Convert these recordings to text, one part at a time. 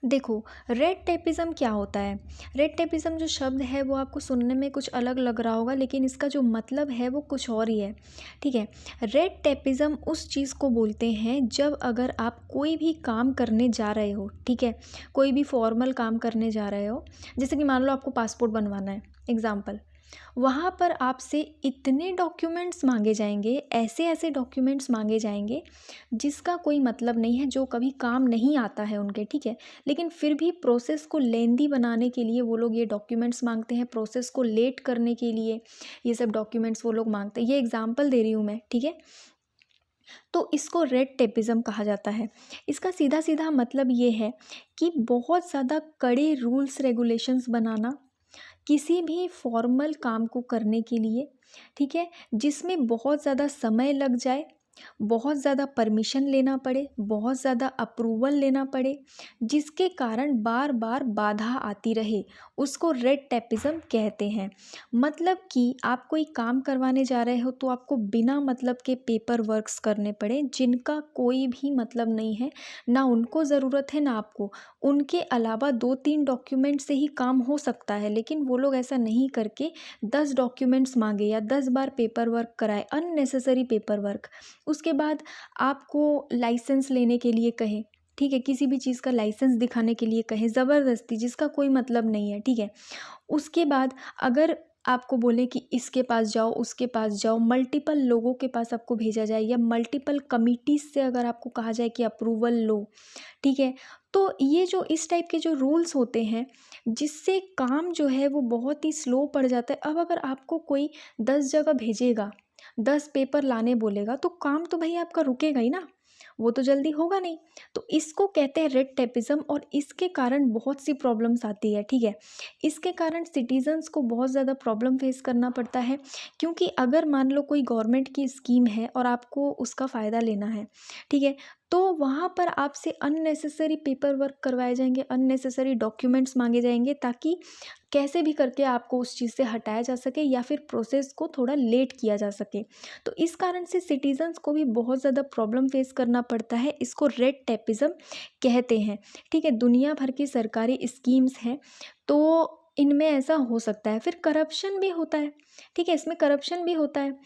देखो, रेड टेपिज़्म क्या होता है? रेड टेपिज़्म जो शब्द है वो आपको सुनने में कुछ अलग लग रहा होगा, लेकिन इसका जो मतलब है वो कुछ और ही है, ठीक है? रेड टेपिज़्म उस चीज़ को बोलते हैं जब अगर आप कोई भी काम करने जा रहे हो, ठीक है? कोई भी फॉर्मल काम करने जा रहे हो, जैसे कि मान लो आपको पासपोर्ट बनवाना है, एग्ज़ाम्पल। वहाँ पर आपसे इतने डॉक्यूमेंट्स माँगे जाएँगे, ऐसे-ऐसे डॉक्यूमेंट्स माँगे जाएँगे, जिसका कोई मतलब नहीं है, जो कभी काम नहीं आता है उनके, ठीक है? लेकिन फिर भी प्रोसेस को लेंदी बनाने के लिए वो लोग ये डॉक्यूमेंट्स माँगते हैं, प्रोसेस को लेट करने के लिए ये सब डॉक्यूमेंट्स वो लोग माँगते हैं। ये एग्ज़ाम्पल दे रही हूँ मैं, ठीक है? तो इसको रेड टेपिज़्म कहा जाता है। इसका सीधा-सीधा मतलब ये है कि बहुत ज़्यादा कड़े रूल्स रेगुलेशंस बनाना किसी भी फॉर्मल काम को करने के लिए, ठीक है? जिसमें बहुत ज़्यादा समय लग जाए, बहुत ज़्यादा परमिशन लेना पड़े, बहुत ज़्यादा अप्रूवल लेना पड़े, जिसके कारण बार-बार बाधा आती रहे, उसको रेड टेपिज़्म कहते हैं। मतलब कि आप कोई काम करवाने जा रहे हो तो आपको बिना मतलब के पेपर वर्क्स करने पड़े, जिनका कोई भी मतलब नहीं है, ना उनको ज़रूरत है ना आपको। उनके अलावा 2-3 डॉक्यूमेंट से ही काम हो सकता है, लेकिन वो लोग ऐसा नहीं करके 10 डॉक्यूमेंट्स माँगे या 10 बार पेपर वर्क कराए, अननेसेसरी पेपर वर्क। उसके बाद आपको लाइसेंस लेने के लिए कहें, ठीक है? किसी भी चीज़ का लाइसेंस दिखाने के लिए कहें ज़बरदस्ती, जिसका कोई मतलब नहीं है, ठीक है? उसके बाद अगर आपको बोले कि इसके पास जाओ, उसके पास जाओ, मल्टीपल लोगों के पास आपको भेजा जाए या मल्टीपल कमिटीज़ से अगर आपको कहा जाए कि अप्रूवल लो, ठीक है? तो ये जो इस टाइप के जो रूल्स होते हैं, जिससे काम जो है वो बहुत ही स्लो पड़ जाता है। अब अगर आपको कोई 10 जगह भेजेगा, 10 पेपर लाने बोलेगा, तो काम तो भई आपका रुकेगा ही ना, वो तो जल्दी होगा नहीं। तो इसको कहते हैं रेड टेपिज़्म और इसके कारण बहुत सी प्रॉब्लम्स आती है, ठीक है? इसके कारण सिटीज़न्स को बहुत ज़्यादा प्रॉब्लम फेस करना पड़ता है, क्योंकि अगर मान लो कोई गवर्नमेंट की स्कीम है और आपको उसका फ़ायदा लेना है, ठीक है? तो वहाँ पर आपसे अननेसेसरी पेपर वर्क करवाए जाएँगे, अननेसेसरी डॉक्यूमेंट्स माँगे जाएँगे, ताकि कैसे भी करके आपको उस चीज़ से हटाया जा सके या फिर प्रोसेस को थोड़ा लेट किया जा सके। तो इस कारण से सिटीज़न्स को भी बहुत ज़्यादा प्रॉब्लम फेस करना पड़ता है, इसको रेड टेपिज़्म कहते हैं, ठीक है? दुनिया भर की सरकारी स्कीम्स हैं, तो इनमें ऐसा हो सकता है। फिर करप्शन भी होता है, ठीक है? इसमें करप्शन भी होता है।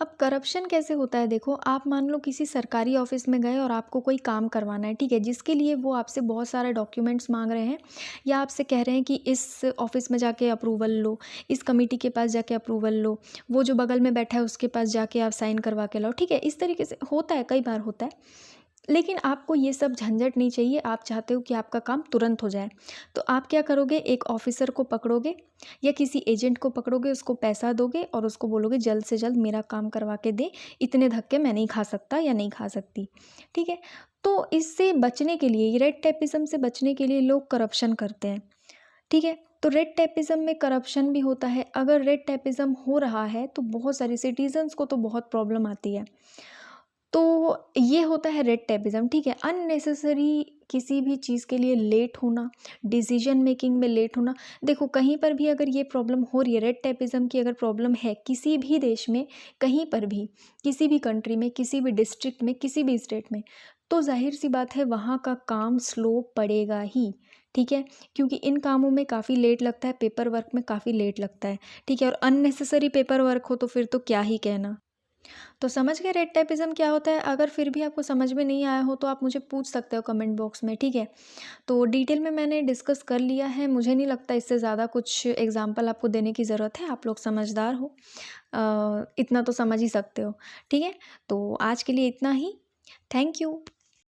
अब करप्शन कैसे होता है देखो, आप मान लो किसी सरकारी ऑफिस में गए और आपको कोई काम करवाना है, ठीक है? जिसके लिए वो आपसे बहुत सारे डॉक्यूमेंट्स माँग रहे हैं या आपसे कह रहे हैं कि इस ऑफिस में जाके अप्रूवल लो, इस कमिटी के पास जाके अप्रूवल लो, वो जो बगल में बैठा है उसके पास जाके आप साइन करवा के लाओ, ठीक है? इस तरीके से होता है, कई बार होता है। लेकिन आपको ये सब झंझट नहीं चाहिए, आप चाहते हो कि आपका काम तुरंत हो जाए। तो आप क्या करोगे, एक ऑफ़िसर को पकड़ोगे या किसी एजेंट को पकड़ोगे, उसको पैसा दोगे और उसको बोलोगे जल्द से जल्द मेरा काम करवा के दे, इतने धक्के मैं नहीं खा सकता या नहीं खा सकती, ठीक है? तो इससे बचने के लिए, ये रेड टेपिज़्म से बचने के लिए लोग करप्शन करते हैं, ठीक है? तो रेड टेपिज़्म में करप्शन भी होता है। अगर रेड टेपिज़्म हो रहा है तो बहुत सारे सिटीज़न्स को तो बहुत प्रॉब्लम आती है। तो ये होता है रेड टेपिज़्म, ठीक है? अननेसेसरी किसी भी चीज़ के लिए लेट होना, डिसीजन मेकिंग में लेट होना। देखो, कहीं पर भी अगर ये प्रॉब्लम हो रही है, रेड टेपिज़्म की अगर प्रॉब्लम है किसी भी देश में, कहीं पर भी, किसी भी कंट्री में, किसी भी डिस्ट्रिक्ट में, किसी भी स्टेट में, तो ज़ाहिर-सी बात है वहाँ का काम स्लो पड़ेगा ही, ठीक है? क्योंकि इन कामों में काफ़ी लेट लगता है, पेपर वर्क में काफ़ी लेट लगता है, ठीक है? और अननेसेसरी पेपर वर्क हो तो फिर तो क्या ही कहना। तो समझ गए रेड टेपिज़्म क्या होता है? अगर फिर भी आपको समझ में नहीं आया हो तो आप मुझे पूछ सकते हो कमेंट बॉक्स में, ठीक है? तो डिटेल में मैंने डिस्कस कर लिया है, मुझे नहीं लगता इससे ज़्यादा कुछ एग्ज़ाम्पल आपको देने की ज़रूरत है, आप लोग समझदार हो। इतना तो समझ ही सकते हो, ठीक है? तो आज के लिए इतना ही। Thank you.